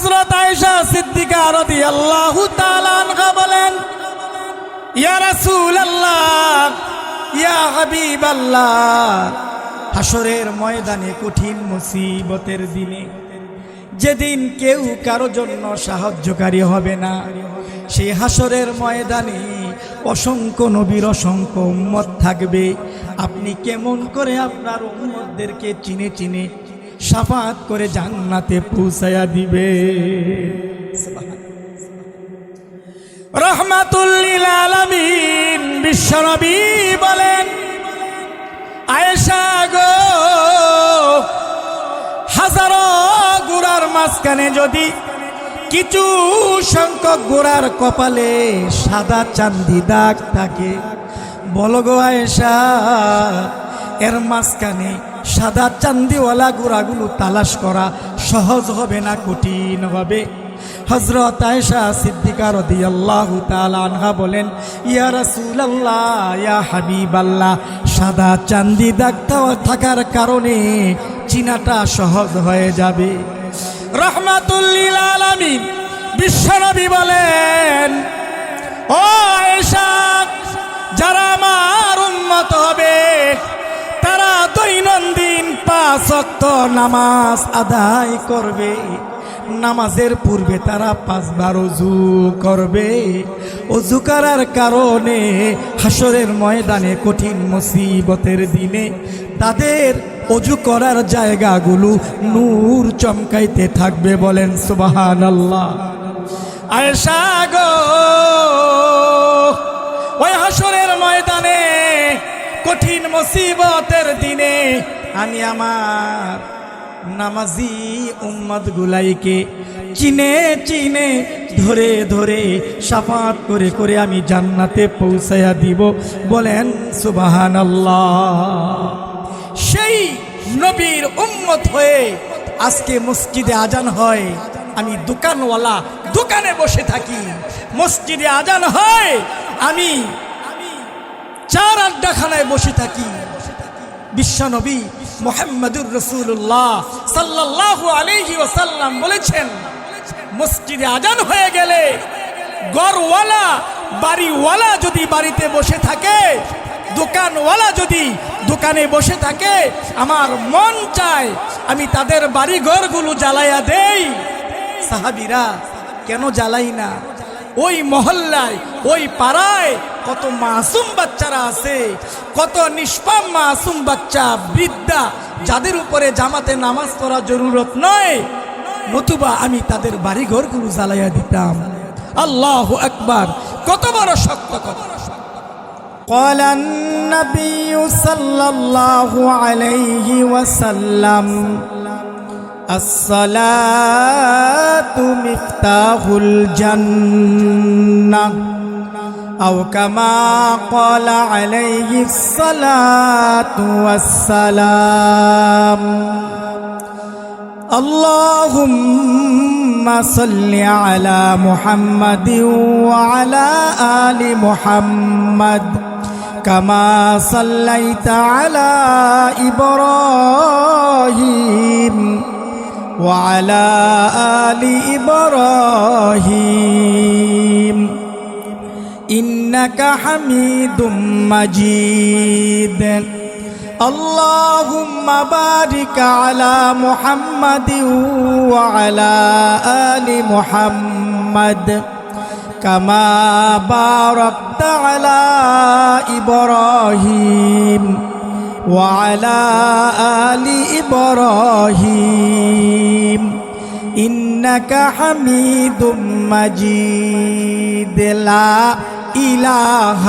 হযরত আয়েশা সিদ্দিকা রাদিয়াল্লাহু তাআলা আনহা বলেন, ইয়া রাসূলুল্লাহ, ইয়া হাবিবাল্লাহ, হাসরের ময়দানে কঠিন মুসিবতের দিনে, যেদিন কেউ কারো জন্য সাহায্যকারী হবে না, সেই হাসরের ময়দানে অসংখ্য নবীর অসংখ্য উম্মত থাকবে। আপনি কেমন করে আপনার উম্মতদেরকে চিনে চিনে শাফাত করে জান্নাতে পৌঁছায়া দিবে? রাহমাতুল লিল আলামিন বিশ্বনবী বলেন, আয়েশা গো, হাজারো ঘোড়ার মাঝখানে যদি কিছু সংখ্যক ঘোড়ার কপালে সাদা চাঁদি দাগ থাকে, বলো গো আয়েশা, এর মাঝখানে সাদা চান্দিওয়ালা ঘোড়াগুলো তালাশ করা সহজ হবে না কঠিন হবে? হযরত আয়েশা সিদ্দিকা রাদিয়াল্লাহু তাআলা আনহা বলেন, ইয়া রাসূলুল্লাহ, ইয়া হাবিবাল্লাহ, সাদা চাঁদি দাগ থাকার কারণে চিনাটা সহজ হয়ে যাবে। রাহমাতুল লিল আলামিন বিশ্বনবী বলেন, ও আয়েশা, যারা আমার উম্মত হবে তারা দৈনন্দিন 5 ওয়াক্ত নামাজ আদায় করবে। নামাজের পূর্বে তারা 5 বার ওযু করবে। ওযু করার কারণে হাসরের ময়দানে কঠিন মুসিবতের দিনে তাদের ওযু করার জায়গাগুলো নূর চমকাইতে থাকবে। বলেন সুবহানাল্লাহ। আয়েশা গো, ওই হাসরের ময়দানে কঠিন মুসিবতের দিনে আমি আমার নামাজি উম্মত গুলাইকে চিনে চিনে ধরে ধরে শাফাত করে করে আমি জান্নাতে পৌঁছায়া দিব। বলেন সুবহানাল্লাহ। সেই নবীর উম্মত হয়ে আজকে মসজিদে আজান হয়, আমি দোকানওয়ালা দোকানে বসে থাকি। মসজিদে আজান হয়, আমি চার আড্ডাখানায় বসে থাকি। বিশ্বনবী মুহাম্মদুর রাসূলুল্লাহ সাল্লাল্লাহু আলাইহি ওয়াসাল্লাম বলেছেন, মসজিদে আজান হয়ে গেলে ঘরওয়ালা বাড়িওয়ালা যদি বাড়িতে বসে থাকে, দোকানওয়ালা যদি দোকানে বসে থাকে, আমার মন চায় আমি তাদের বাড়ি ঘরগুলো জ্বালাইয়া দেই। সাহাবীরা কেন জ্বালাই না? ওই মহল্লায় ওই পাড়ায় কত মাসুম বাচ্চারা আছে, কত নিষ্পাপ মাসুম বাচ্চা বৃদ্ধা, যাদের উপরে জামাতে নামাজ পড়া জরুরত নয়, নতুবা আমি তাদের বাড়ি ঘরগুলো জ্বালাইয়া দিতাম। আল্লাহু আকবার, কত বড় শক্ত কথা। قال النبي صلى الله عليه وسلم الصلاة مفتاح الجنة أو كما قال عليه الصلاة والسلام اللهم صل على محمد وعلى آل محمد كما صليت على إبراهيم وعلى آل إبراهيم إنك حميد مجيد اللهم بارك على محمد وعلى آل محمد كما باركت على إبراهيم وعلى آل إبراهيم إنك حميد مجيد لا إله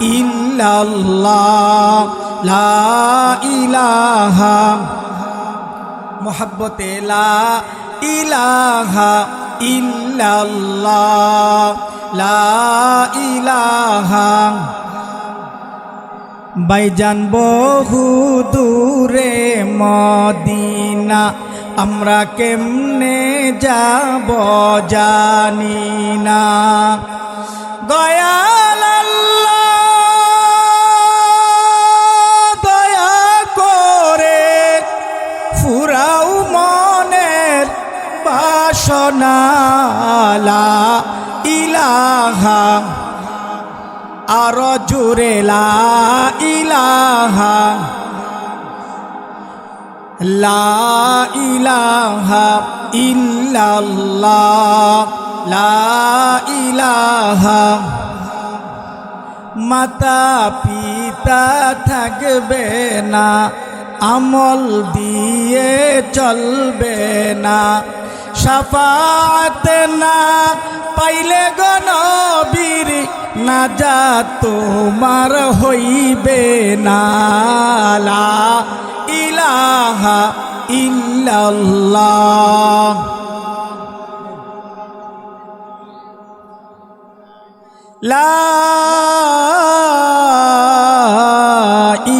إلا الله لا إله محبت لا إله إلا الله لا إله বাইজান বহু দূরে মদিনা, আমরা কেমনে যাব জানি না। দয়াল আল্লাহ দয়া করে ফুরাও মনের বাসনা। না লা ইলাহা, আরো জোরে লা ইলাহা, লা ইলাহা ইল্লাল্লাহ, লা ইলাহা। মাতা পিতা থাকবে না, আমল দিয়ে চলবে না, শাফাআত না পাইলে গো নবীর নাজাত তোমার হইবে না। লা ইলাহা ইল্লাল্লাহ। লা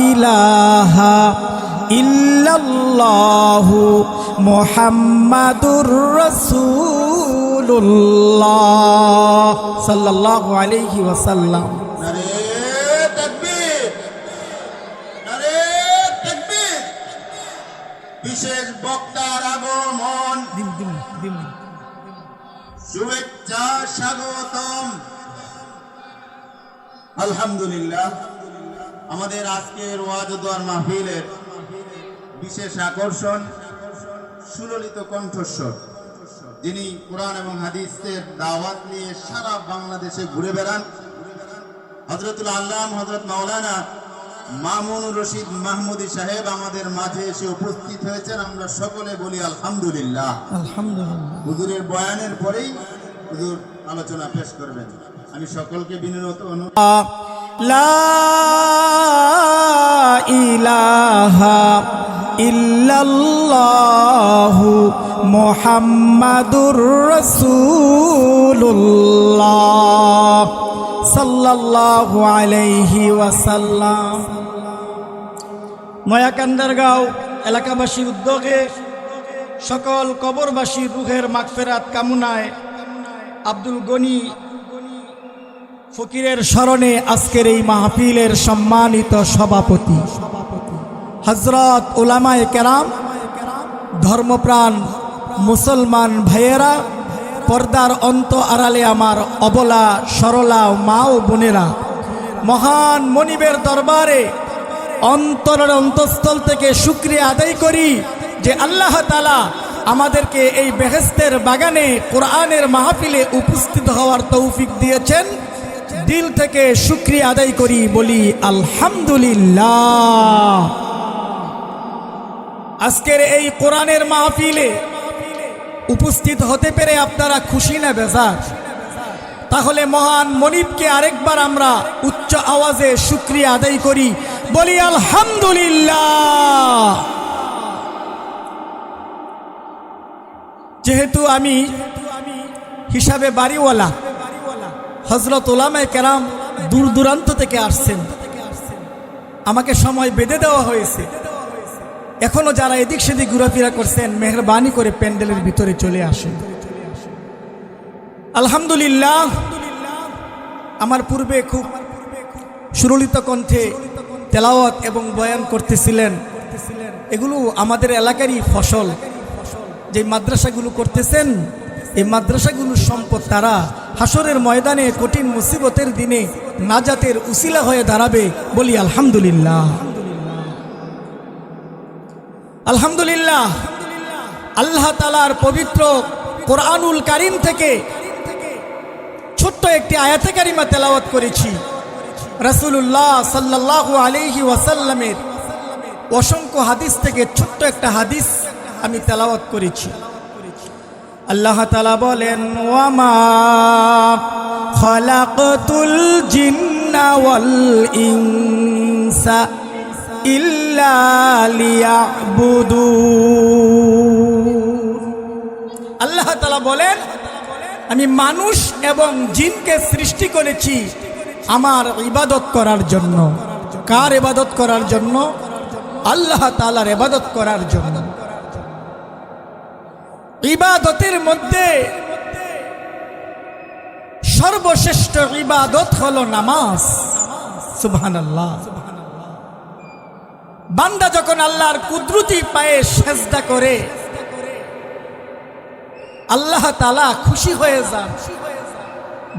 ইলাহা ইল্লাল্লাহু মুহাম্মাদুর রাসূলুল্লাহ সাল্লাল্লাহু আলাইহি ওয়াসাল্লাম। নারে তাকবীর, নারে তাকবীর। বিশেষ বক্তার আগমন, শুভেচ্ছা স্বাগতম। আলহামদুলিল্লাহ, আমাদের আজকের ওয়াজ ও দোয়ার মাহফিলের বিশেষ আকর্ষণ সুললিত কণ্ঠস্বর, যিনি কোরআন এবং হাদিসের দাওয়াত নিয়ে সারা বাংলাদেশে ঘুরে বেড়ান, হযরতুল আল্লাম হযরত মাওলানা মামুনুর রশিদ মাহমুদী সাহেব আমাদের মাঝে এসে উপস্থিত হয়েছেন। আমরা সকলে বলি আলহামদুলিল্লাহ। আলহামদুলিল্লাহ। হুজুরের বয়ানের পরেই হুজুর আলোচনা পেশ করবেন। আমি সকলকে বিনীত অনুরোধ, লা ইলাহা ইল্লাল্লাহু মুহাম্মাদুর রাসূলুল্লাহ সাল্লাল্লাহু আলাইহি ওয়াসাল্লাম। নয়াকান্দারগাঁও এলাকাবাসীর উদ্যোগে সকল কবরবাসীর রুহের মাগফিরাত কামনায় আব্দুল গনি ফকিরের স্মরণে আজকের এই মাহফিলের সম্মানিত সভাপতি হযরত উলামায়ে কেরাম, ধর্মপ্রাণ মুসলমান ভাইয়েরা, পর্দার অন্ত আড়ালে আমার অবলা সরলা মা ও বোনেরা, মহান মনিবের দরবারে অন্তরের অন্তঃস্থল থেকে শুকরিয়া আদায় করি যে আল্লাহ তাআলা আমাদেরকে এই বেহেশতের বাগানে কোরআনের মাহফিলে উপস্থিত হওয়ার তৌফিক দিয়েছেন। দিল থেকে শুকরিয়া আদায় করি, বলি আলহামদুলিল্লাহ। আজকের এই কোরআনের মাহফিলে উপস্থিত হতে পেরে আপনারা খুশি না বেজার? তাহলে মহান মনিবকে আরেকবার আমরা উচ্চ আওয়াজে শুকরিয়া আদায় করি, বলি আলহামদুলিল্লাহ। যেহেতু আমি হিসাবে বাড়িওয়ালা, হযরত উলামায়ে কেরাম দূর দূরান্ত থেকে আসছেন, আমাকে সময় বেঁধে দেওয়া হয়েছে। এখনো যারা এদিক সেদিক ঘোরাফেরা করছেন, মেহরবানি করে প্যান্ডেলের ভিতরে চলে আসেন। আলহামদুলিল্লাহ, আমার পূর্বে খুব সুললিত কণ্ঠে তেলাওয়াত এবং বয়ান করতেছিলেন। এগুলো আমাদের এলাকারই ফসল। যে মাদ্রাসাগুলো করতেছেন, এই মাদ্রাসাগুলোর সম্পদ তারা হাসরের ময়দানে কঠিন মুসিবতের দিনে নাজাতের উসিলা হয়ে দাঁড়াবে, বলি আলহামদুলিল্লাহ। আলহামদুলিল্লাহ। আল্লাহ তাআলার পবিত্র কোরআনুল কারীম থেকে ছোট্ট একটি আয়াতে কারিমা তেলাওয়াত করেছি। রাসূলুল্লাহ সাল্লাল্লাহু আলাইহি ওয়াসাল্লামের অসংখ্য হাদিস থেকে ছোট্ট একটা হাদিস আমি তেলাওয়াত করেছি। আল্লাহ তাআলা বলেন, ওয়ামা খালাকতুল জিন্না ওয়াল ইনসা ইল্লা লিয়াবুদুন। আল্লাহ তাআলা বলেন, আমি মানুষ এবং জিনকে সৃষ্টি করেছি আমার ইবাদত করার জন্য। কার ইবাদত করার জন্য? আল্লাহ তাআলার ইবাদত করার জন্য। ইবাদতের মধ্যে সর্বশ্রেষ্ঠ ইবাদত হলো নামাজ। সুবহানাল্লাহ। বান্দা যখন আল্লাহর কুদরতি পায়ে সেজদা করে, আল্লাহ তাআলা খুশি হয়ে যান,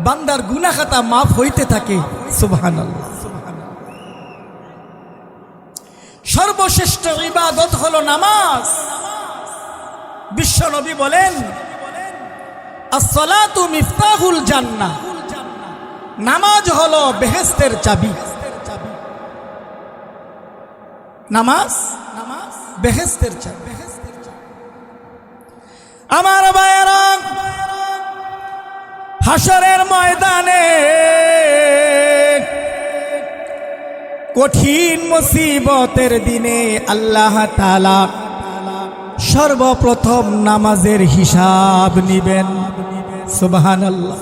বান্দার গুনাহ খাতা মাফ হইতে থাকে। সুবহানাল্লাহ। সর্বশ্রেষ্ঠ ইবাদত হলো নামাজ। বিশ্ব নবী বলেন, আসসালাতু মিফতাহুল জান্নাহ, নামাজ হলো বেহেশতের চাবি। নামাজ বেহেশতের চাবি। আমার ভাইয়েরা, হাসরের ময়দানে কঠিন মুসিবতের দিনে আল্লাহ তাআলা সর্বপ্রথম নামাজের হিসাব নিবেন। সুবহানাল্লাহ।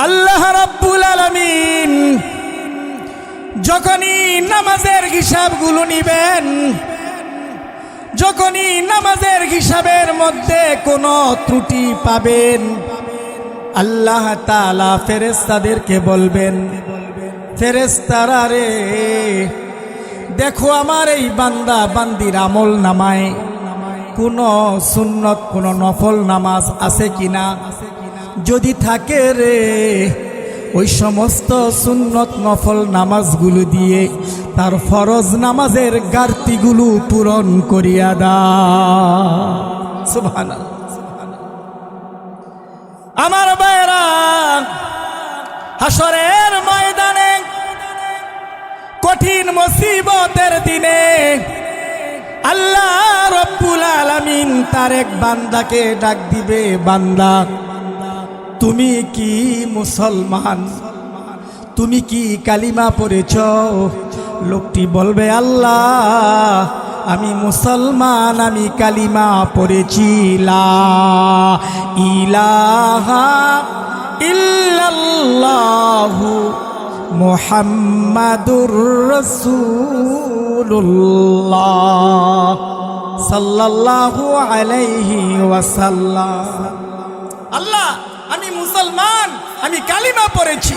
আল্লাহ রাব্বুল আলামিন যখনই নামাজের হিসাবগুলো নিবেন, যখনই নামাজের হিসাবের মধ্যে কোনো ত্রুটি পাবেন, আল্লাহ তাআলা ফেরেশতাদেরকে বলবেন, ফেরেশতারা রে, দেখো আমার এই বান্দা বান্দির আমল নামায় কোনো সুন্নত, কোনো নফল নামাজ আছে কিনা। যদি থাকে রে, ওই সমস্ত সুন্নত নফল নামাজগুলো দিয়ে তার ফরজ নামাজের ঘাটতিগুলো পূরণ করিয়া দাও। সুবহানাল্লাহ। আমার ভাইরা, হাসরের ময়দানে কঠিন মুসিবতের দিনে আল্লাহ রাব্বুল আলামিন তার এক বান্দাকে ডাক দিবে, বান্দা তুমি কি মুসলমান? তুমি কি কালিমা পড়েছ? লোকটি বলবে, আল্লাহ আমি মুসলমান, আমি কালিমা পড়েছি, লা ইলাহা ইল্লাল্লাহু মুহাম্মাদুর রাসূলুল্লাহ সাল্লাল্লাহু আলাইহি ওয়াসাল্লাম। আল্লাহ আমি মুসলমান, আমি কালিমা পড়েছি।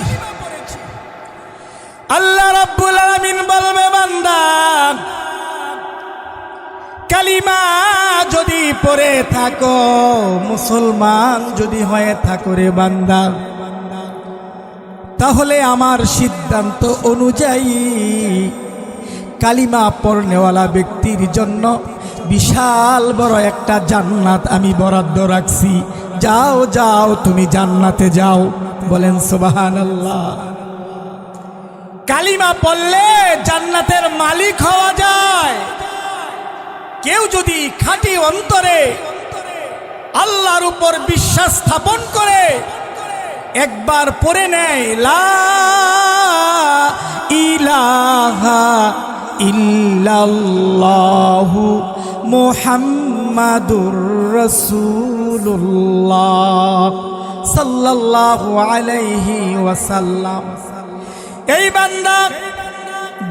আল্লাহ রাব্বুল আলামিন বলবে, বান্দা কালিমা যদি পড়ে থাকো, মুসলমান যদি হয়ে থাকো রে বান্দা, তাহলে আমার সিদ্ধান্ত অনুযায়ী কালিমা পড়নেওয়ালা ব্যক্তির জন্য বিশাল বড় একটা জান্নাত আমি বরাদ্দ রাখছি। যাও যাও, তুমি জান্নাতে যাও। বলেন সুবহানাল্লাহ। কালিমা পড়লে জান্নাতের মালিক হওয়া যায়। কেউ যদি খাঁটি অন্তরে আল্লাহর উপর বিশ্বাস স্থাপন করে একবার পড়ে নেয়, লা ইলাহা ইল্লাল্লাহু মুহাম্মাদুর রাসূলুল্লাহ সাল্লাল্লাহু আলাইহি ওয়াসাল্লাম, এই বান্দা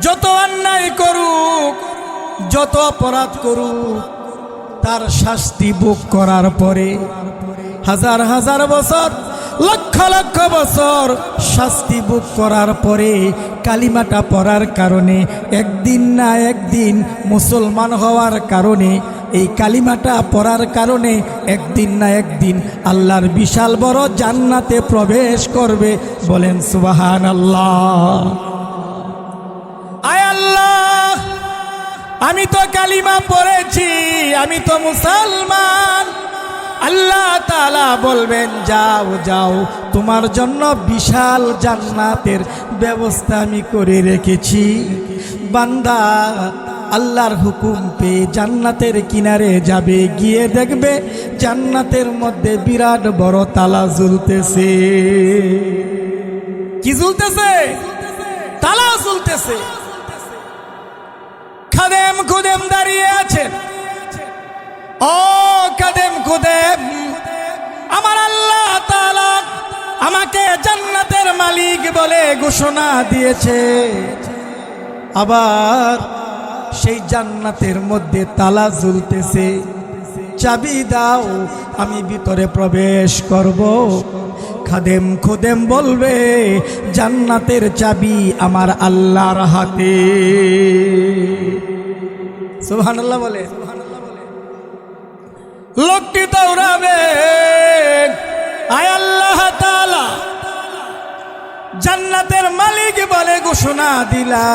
যত অন্যায় করুক, যত অপরাধ করুক, তার শাস্তি ভোগ করার পরে হাজার হাজার বছর, লক্ষ লক্ষ বছর শাস্তি ভোগ করার পরে কালিমাটা পড়ার কারণে একদিন না একদিন মুসলমান হওয়ার কারণে, এই কালিমাটা পড়ার কারণে একদিন না একদিন আল্লাহর বিশাল বড় জান্নাতে প্রবেশ করবে। বলেন সুবহানাল্লাহ। আয় আল্লাহ, আমি তো কালিমা পড়েছি, আমি তো মুসলমান। আল্লাহ তাআলা বলবেন, যাও যাও, তোমার জন্য বিশাল জান্নাতের ব্যবস্থা আমি করে রেখেছি। বান্দা আল্লাহর হুকুম পেয়ে জান্নাতের কিনারে যাবে, গিয়ে দেখবে জান্নাতের মধ্যে বিরাট বড় তালা ঝুলতেছে। কি ঝুলতেছে? তালা ঝুলতেছে। খাদেম খুদেম দাঁড়িয়ে আছেন। ও খাদেম খুদেম, আমার আল্লাহ তাআলা আমাকে জান্নাতের মালিক বলে ঘোষণা দিয়েছে, আবার সেই জান্নাতের মধ্যে তালা ঝুলতেছে, চাবি দাও, আমি ভিতরে প্রবেশ করব। খাদেম খুদেম বলবে, জান্নাতের চাবি আমার আল্লাহর হাতে। সুবহানাল্লাহ বলে। লোকটি দৌড়াবে, আয় আল্লাহ তাআলা জান্নাতের মালিক বলে ঘোষণা দিলা।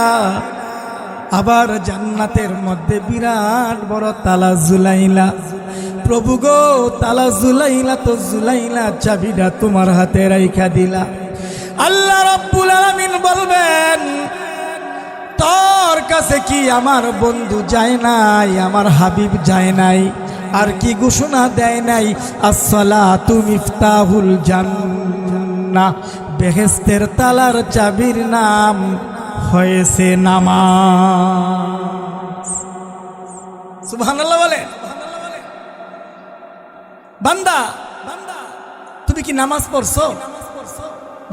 আবার জান্নাতের মধ্যে বিরাট বড় তালা ঝুলাইলা। প্রভু গো, তালা ঝুলাইলা তো ঝুলাইলা, চাবিটা তোমার হাতে রাইখা দিলা। আল্লাহ রাব্বুল আলামিন বলবেন, তোর কাছে কি আমার বন্ধু যায় নাই, আমার হাবিব যায় নাই? আর কি ঘোষণা দেয় নাই? আসসালাতু মিফতাহুল জান্নাহ, বেহেশতের তালার চাবির নাম হয়েছে নামাজ। সুবহানাল্লাহ বলে। বান্দা, তুমি কি নামাজ পড়ছো?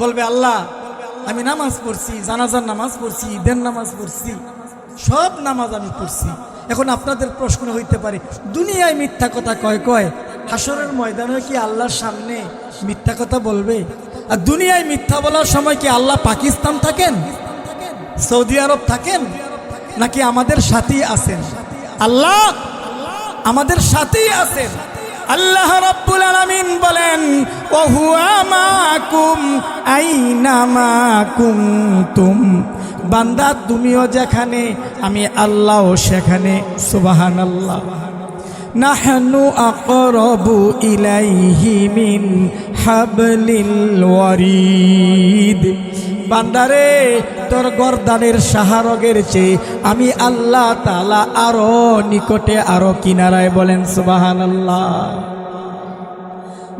বলবে আল্লাহ আমি নামাজ পড়ছি, জানাজার নামাজ পড়ছি, ঈদের নামাজ পড়ছি, সব নামাজ আমি পড়ছি। এখন আপনাদের প্রশ্ন হইতে পারে, দুনিয়ায় মিথ্যা কথা কয় কয়, হাসরের ময়দানে কি আল্লাহর সামনে মিথ্যা কথা বলবে? আর দুনিয়ায় মিথ্যা বলার সময় কি আল্লাহ পাকিস্তান থাকেন, সৌদি আরব থাকেন, নাকি আমাদের সাথেই আছেন? আল্লাহ আমাদের সাথেই আছেন। আল্লাহ রাব্বুল আলামিন বলেন, ওয়া হুয়া মাকুম আইনামা কুনতুম, বান্দা তুমিও যেখানে, আমি আল্লাহও সেখানে। সুবহানাল্লাহ। নাহনু আকরাবু ইলাইহি মিন হাবলিল ওয়ারিদ, বান্দারে তোর গর্দানের সাহারগের চেয়ে আমি আল্লাহ তাআলা আরো নিকটে, আরো কিনারায়। বলেন সুবহানাল্লাহ।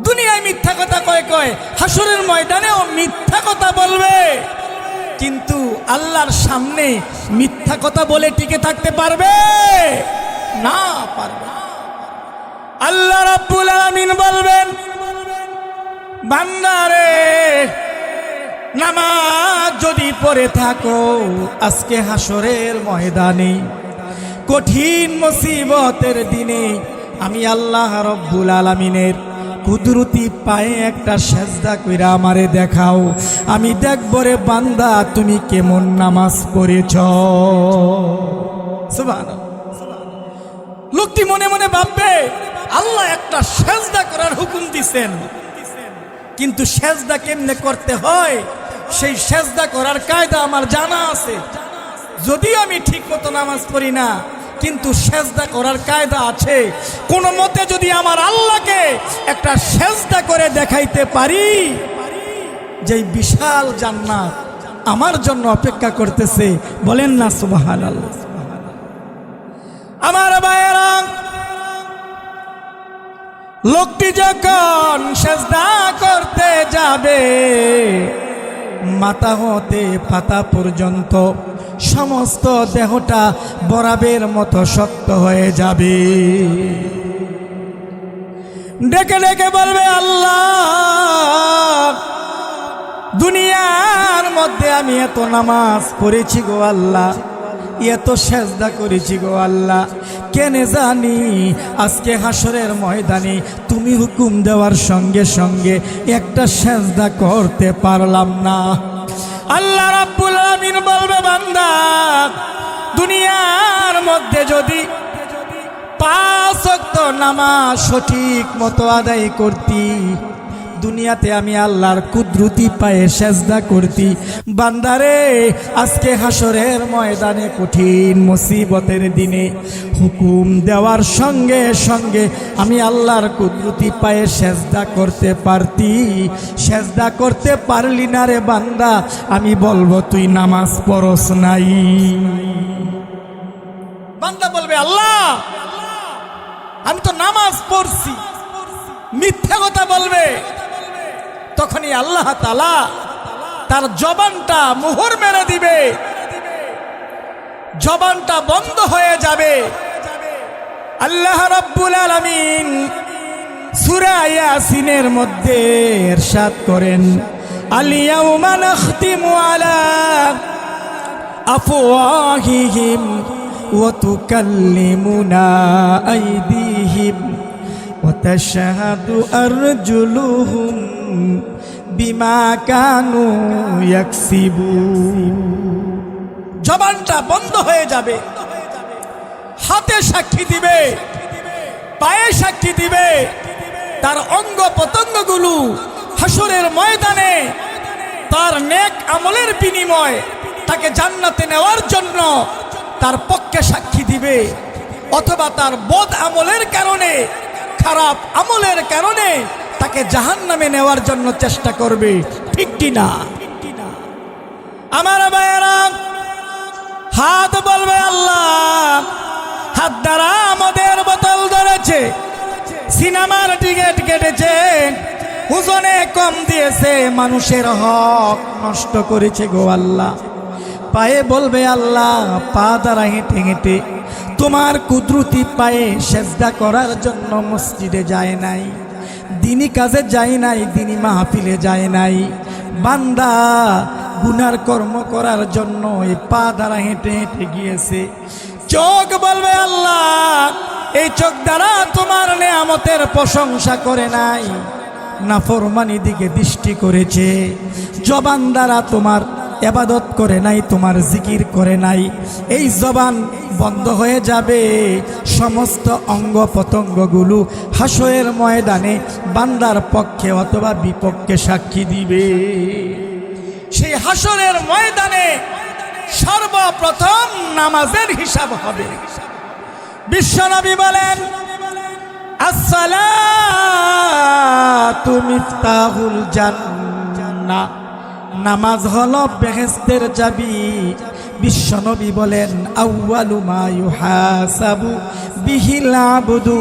দুনিয়ায় মিথ্যা কথা কয় কয়, হাসরের ময়দানেও মিথ্যা কথা বলবে, কিন্তু আল্লাহর সামনে মিথ্যা কথা বলে টিকে থাকতে পারবে না, পারবে। আল্লাহ রাব্বুল আলামিন বলবেন, বান্দারে নামাজ যদি পড়ে থাকো, আজকে হাসরের ময়দানে কঠিন মুসিবতের দিনে আমি আল্লাহ রাব্বুল আলামিনের কুদরতি পায়ে একটা সেজদা কইরা আমারে দেখাও, আমি দেখব রে বান্দা তুমি কেমন নামাজ পড়েছ। সুবহানাল্লাহ। লোকটি মনে মনে ভাববে, আল্লাহ একটা সেজদা করার হুকুম দিছেন, কিন্তু সেজদা কেমনে করতে হয় সেই সেজদা করার কায়দা আমার জানা আছে। যদিও আমি ঠিক মতো নামাজ পড়ি না, কিন্তু সেজদা করার কায়দা আছে। কোন মতে যদি আমার আল্লাহকে একটা সেজদা করে দেখাইতে পারি, যে বিশাল জান্নাত আমার জন্য অপেক্ষা করতেছে। বলেন না সুবহানাল্লাহ। আমার ভাইয়েরা, লোকটি যখন সেজদা করতে যাবে, মাথা হতে পাতা পর্যন্ত সমস্ত দেহটা বরাবের মতো শক্ত হয়ে যাবে। ডেকে ডেকে বলবে, আল্লাহ দুনিয়ার মধ্যে আমি এত নামাজ পড়েছি গো আল্লাহ, এত সেজদা করেছি গো আল্লাহ, কেনে জানি আজকে হাসরের ময়দানে তুমি হুকুম দেওয়ার সঙ্গে সঙ্গে একটা সেজদা করতে পারলাম না। আল্লাহ রাব্বুল আলামিন বলবে, বান্দা দুনিয়ার মধ্যে যদি 5 ওয়াক্ত নামাজ সঠিক মতো আদায় করতি, দুনিয়াতে আমি আল্লাহর কুদরতি পায়ে সেজদা করতি, বান্দারে আজকে হাসরের ময়দানে কঠিন মুসিবতের দিনে হুকুম দেওয়ার সঙ্গে সঙ্গে আমি আল্লাহর কুদরতি পায়ে সেজদা করতে পারতি। সেজদা করতে পারলি না রে বান্দা, আমি বলবো তুই নামাজ পড়স নাই। বান্দা বলবে, আল্লাহ আমি তো নামাজ পড়ছি, মিথ্যা কথা বলবে। তখনই আল্লাহ তাআলা তার জবানটা মোহর মেরে দিবে, জবানটা বন্ধ হয়ে যাবে। আল্লাহ রাব্বুল আলামিন সূরা ইয়াসিনের মধ্যে ইরশাদ করেন, আল ইয়াউমা নাখতিমু আলা আফওয়াহিহিম ওয়া তুকাল্লিমুনা আইদিহিম ওয়া তাশহাদু আরজুলুহুম বিমা কানু ইয়াকসিবুন। জবানটা বন্ধ হয়ে যাবে, হাতে সাক্ষী দিবে, পায়ে সাক্ষী দিবে, তার অঙ্গ প্রত্যঙ্গগুলো হাসরের ময়দানে তার নেক আমলের বিনিময় তাকে জান্নাতে নেওয়ার জন্য তার পক্ষে সাক্ষী দিবে, অথবা তার বদ আমলের কারণে, খারাপ আমলের কারণে তাকে জাহান্নামে নেওয়ার জন্য চেষ্টা করবে। ঠিক কিনা? আমার ভাইয়েরা, হাত বলবে আল্লাহ, হাত দ্বারা আমাদের বোতল ধরেছে, সিনেমার টিকিট কেটেছে, ওজনে কম দিয়েছে, মানুষের হক নষ্ট করেছে গো আল্লাহ। পায়ে বলবে আল্লাহ, পা দ্বারা হেঁটে হেঁটে তোমার কুদরতি পায়ে সেজদা করার জন্য মসজিদে যায় নাই, দিনী কাজে যায় নাই, দিনী মাহফিলে যায় নাই, বান্দা গুনার কর্ম করার জন্য এই পা দ্বারা হেঁটে হেঁটে গিয়েছে। চোখ বলবে আল্লাহ, এই চোখ দ্বারা তোমার নেয়ামতের প্রশংসা করে নাই, নাফরমানি দিকে দৃষ্টি করেছে। জবান দ্বারা তোমার ইবাদত করে নাই, তোমার জিকির করে নাই। এই জবান বন্ধ হয়ে যাবে, সমস্ত অঙ্গ প্রত্যঙ্গগুলো হাসরের ময়দানে বান্দার পক্ষে অথবা বিপক্ষে সাক্ষী দিবে। সেই হাসরের ময়দানে সর্বপ্রথম নামাজের হিসাব হবে। বিশ্বনবী বলেন, আসসালাতু মিফতাহুল জান্নাহ, নামাজ হলো বেহেশতের চাবি। বিশ্বনবী বলেন, আউয়ালু মা ইউহাসাবু বিহিল আবদু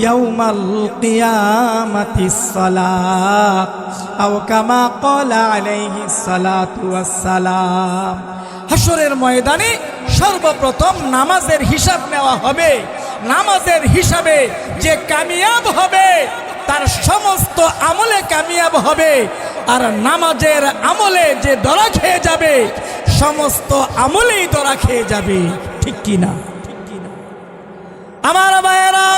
ইয়াউমাল কিয়ামাতিস সালাত, আও কামা ক্বালা আলাইহিস সালাতু ওয়াস সালাম। হাসরের ময়দানে সর্বপ্রথম নামাজের হিসাব নেওয়া হবে। নামাজের হিসাবে যে কামিয়াব হবে তার সমস্ত আমলে কামিয়াব হবে, আর নামাজের আমলে যে ধরা খেয়ে যাবে সমস্ত আমলেই ধরা খেয়ে যাবে। ঠিক কিনা? আমার ভাইয়েরা,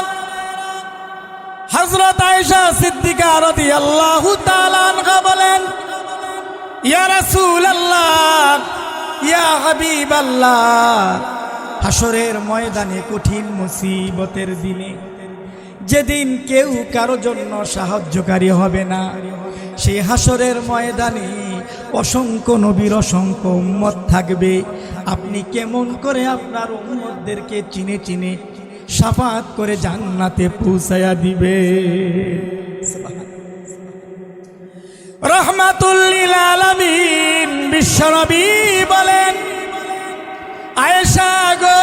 হযরত আয়েশা সিদ্দিকা রাদিয়াল্লাহু তাআলা আনহা বলেন, ইয়া রাসূলুল্লাহ, ইয়া হাবিবাল্লাহ, হাসরের ময়দানে কঠিন মুসিবতের দিনে, যেদিন কেউ কারো জন্য সাহায্যকারী হবে না, সেই হাসরের ময়দানে অসংখ্য নবীর অসংখ্য উম্মত থাকবে। আপনি কেমন করে আপনার উম্মতদেরকে চিনে চিনে শাফাত করে জান্নাতে পৌঁছায়া দিবে? রাহমাতুল লিল আলামিন বিশ্বনবী বলেন, আয়েশা গো,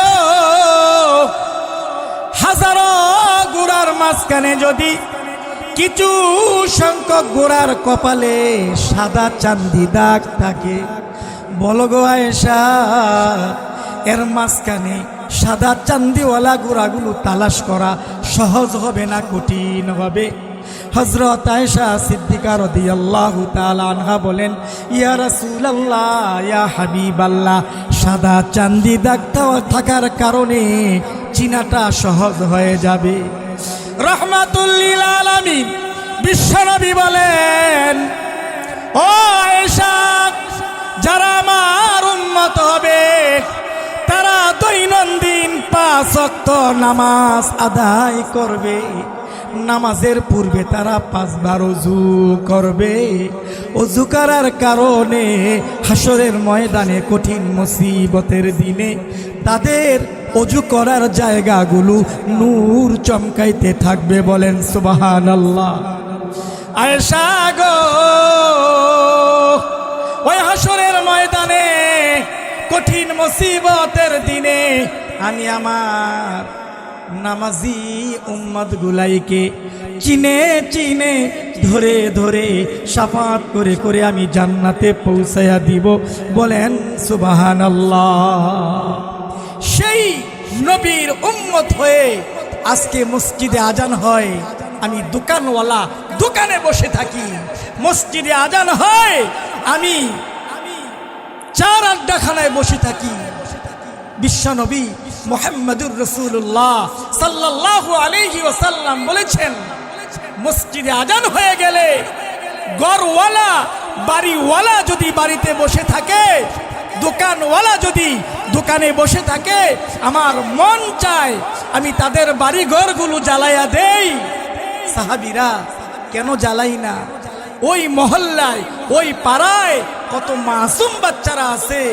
হাজারো গোড়ার মাঝখানে যদি কিছু সংখ্যক গোড়ার কপালে সাদা চাঁদি দাগ থাকে, বলো গো আয়েশা, এর মাঝখানে সাদা চান্দিওয়ালা গোড়াগুলো তালাশ করা সহজ হবে না কঠিন হবে? হযরত আয়েশা সিদ্দিকা রাদিয়াল্লাহু তাআলা আনহা বলেন, ইয়া রাসূলুল্লাহ, ইয়া হাবিবাল্লাহ, সাদা চাঁদি দাগ থাকার কারণে চিনাটা সহজ হয়ে যাবে। রাহমাতুল লিল আলামিন বিশ্বনবী বলেন, ও আয়েশা, যারা আমার উম্মত হবে তারা দৈনন্দিন 5 ওয়াক্ত নামাজ আদায় করবে। নামাজের পূর্বে তারা 5 বার ওযু করবে। ওযু করার কারণে হাসরের ময়দানে কঠিন মুসিবতের দিনে তাদের ওযু করার জায়গাগুলো নূর চমকাইতে থাকবে। বলেন সুবহানাল্লাহ। আয়েশা গো, ওই হাসরের ময়দানে কঠিন মুসিবতের দিনে আমি আমার নামাজি উম্মত গুলাইকে চিনে চিনে ধরে ধরে শাফাত করে করে আমি জান্নাতে পৌঁছায়া দিব। বলেন সুবহানাল্লাহ। সেই নবীর উম্মত হয়ে আজকে মসজিদে আজান হয়, আমি দোকানওয়ালা দোকানে বসে থাকি। মসজিদে আজান হয়, আমি চার আড্ডাখানায় বসে থাকি। বিশ্বনবী মুহাম্মদুর রাসূলুল্লাহ সাল্লাল্লাহু আলাইহি ওয়াসাল্লাম বলেছেন, মসজিদে আজান হয়ে গেলে ঘরওয়ালা বাড়িওয়ালা যদি বাড়িতে বসে থাকে, দোকানওয়ালা যদি দোকানে বসে থাকে, আমার মন চায় আমি তাদের বাড়ি ঘরগুলো জ্বালাইয়া দেই। সাহাবীরা কেন জ্বালাই না? ওই মহল্লায়, ওই পাড়ায় কত মাসুম বাচ্চারা আছে,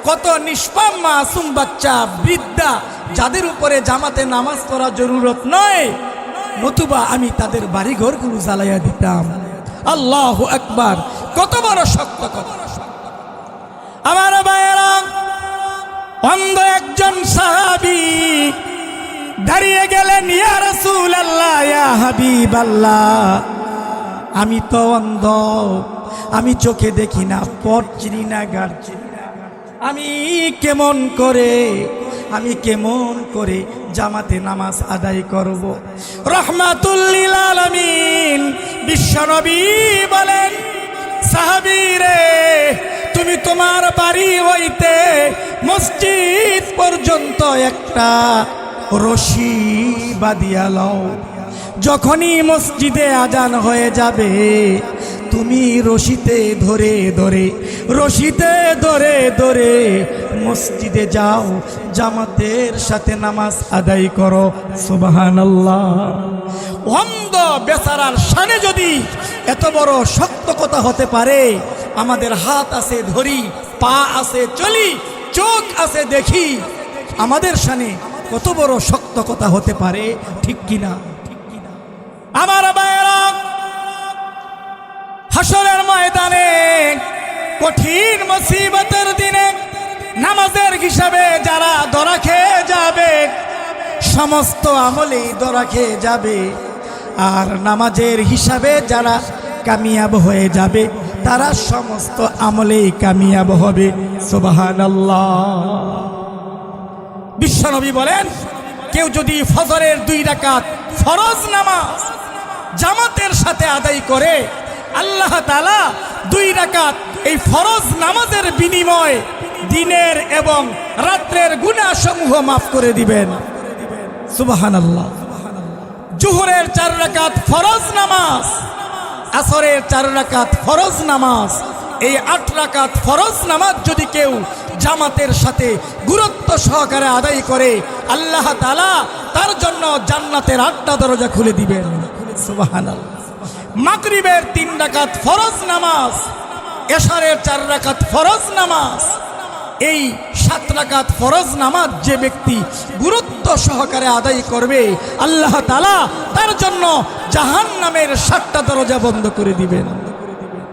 কত নিষ্পাপ মাসুম বাচ্চা, বৃদ্ধা, যাদের উপরে জামাতে নামাজ পড়া জরুরত নয়, নতুবা আমি তাদের বাড়ি ঘরগুলো জ্বালাইয়া দিতাম। আল্লাহু আকবার, কত বড় শক্ত কথা। আমার ভাইয়েরা, অন্ধ একজন সাহাবী দাঁড়িয়ে গেলেন, ইয়া রাসূলুল্লাহ, ইয়া হাবিবাল্লাহ, আমি তো অন্ধ, আমি চোখে দেখি না, পথ চিনি না, গাড় চিনি না, আমি কেমন করে জামাতে নামাজ আদায় করব? রাহমাতুল লিল আলামিন বিশ্বনবী বলেন, সাহাবী রে, তুমি তোমার বাড়ি হইতে মসজিদ পর্যন্ত একটা রশি বাঁধিয়া লও। যখনই মসজিদে আজান হয়ে যাবে, তুমি রশিতে ধরে মসজিদে যাও, জামাতের সাথে নামাজ আদায় করো। সুবহানাল্লাহ। অন্ধ বেচারার শানে যদি এত বড় শক্ত কথা হতে পারে, আমাদের হাত আছে ধরি, পা আছে চলি, চোখ আছে দেখি, আমাদের শানে কত বড় শক্ত কথা হতে পারে, ঠিক কিনা? আমার ভাইয়েরা, হাসরের ময়দানে কঠিন মুসিবতের দিনে নামাজের হিসাবে যারা ধরা খেয়ে যাবে, সমস্ত আমলেই ধরা খেয়ে যাবে, আর নামাজের হিসাবে যারা কামিয়াব হয়ে যাবে, তারা সমস্ত আমলেই কামিয়াব হবে। সুবহানাল্লাহ। বিশ্বনবী বলেন, কেউ যদি ফজরের 2 রাকাত ফরজ নামাজ জামাতের সাথে আদায় করে, আল্লাহ তাআলা 2 রাকাত এই ফরজ নামাজের বিনিময়ে দিনের এবং রাত্রের গুনাহ সমূহ মাফ করে দিবেন। সুবহানাল্লাহ। জোহরের 4 রাকাত ফরজ নামাজ, আসরের 4 রাকাত ফরজ নামাজ, এই 8 রাকাত ফরজ নামাজ যদি কেউ জামাতের সাথে গুরুত্ব সহকারে আদায় করে, আল্লাহ তাআলা তার জন্য জান্নাতের 8টা দরজা খুলে দিবেন। সুবহানাল্লাহ। মাগরিবের 3 রাকাত ফরজ নামাজ, এশারের 4 রাকাত ফরজ নামাজ, এই 7 রাকাত ফরজ নামাজ যে ব্যক্তি গুরুত্ব সহকারে আদায় করবে, আল্লাহ তাআলা তার জন্য জাহান্নামের 7টা দরজা বন্ধ করে দিবেন।